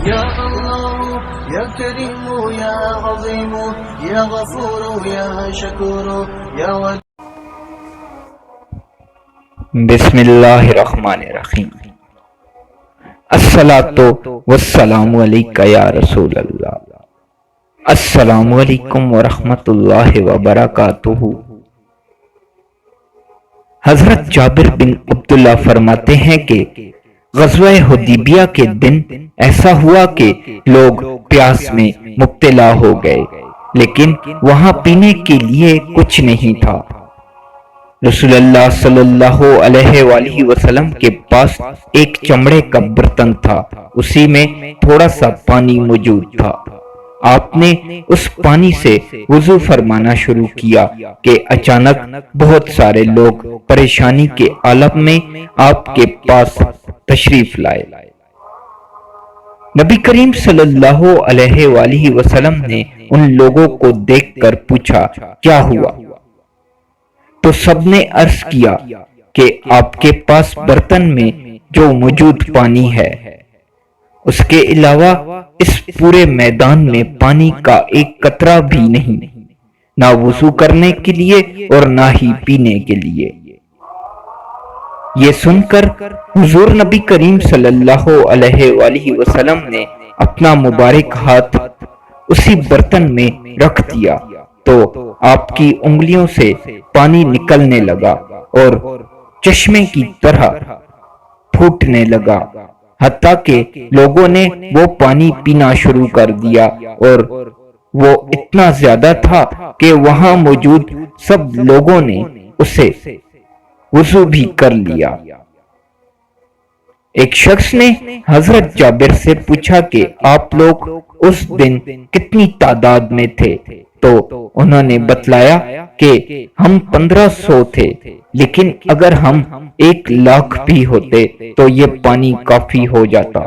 یا اللہ یا کریم یا عظیم یا غفور یا شکور یا بسم اللہ الرحمن الرحیم۔ الصلاۃ والسلام علیکہ یا رسول اللہ۔ السلام علیکم ورحمۃ اللہ وبرکاتہ۔ حضرت جابر بن عبداللہ فرماتے ہیں کہ غزوہ حدیبیہ کے دن ایسا ہوا کہ لوگ پیاس میں مبتلا ہو گئے، لیکن وہاں پینے کے لیے کچھ نہیں تھا۔ رسول اللہ صلی اللہ علیہ وآلہ وسلم کے پاس ایک چمڑے کا برتن تھا، اسی میں تھوڑا سا پانی موجود تھا۔ آپ نے اس پانی سے وضو فرمانا شروع کیا کہ اچانک بہت سارے لوگ پریشانی کے عالم میں آپ کے پاس تشریف لائے۔ نبی کریم صلی اللہ علیہ وآلہ وسلم نے ان لوگوں کو دیکھ کر پوچھا کیا ہوا؟ تو سب نے عرض کیا کہ آپ کے پاس برتن میں جو موجود پانی ہے، اس کے علاوہ اس پورے میدان میں پانی کا ایک قطرہ بھی نہیں، نہ وضو کرنے کے لیے اور نہ ہی پینے کے لیے۔ یہ سن کر حضور نبی کریم صلی اللہ علیہ وآلہ وسلم نے اپنا مبارک ہاتھ اسی برتن میں رکھ دیا تو آپ کی انگلیوں سے پانی نکلنے لگا اور چشمے کی طرح پھوٹنے لگا، حتیٰ کہ لوگوں نے وہ پانی پینا شروع کر دیا اور وہ اتنا زیادہ تھا کہ وہاں موجود سب لوگوں نے اسے وضو بھی کر لیا۔ ایک شخص نے حضرت جابر سے پوچھا کہ آپ لوگ اس دن کتنی تعداد میں تھے؟ تو انہوں نے بتلایا کہ ہم 1500 تھے، لیکن اگر ہم 1 لاکھ بھی ہوتے تو یہ پانی کافی ہو جاتا۔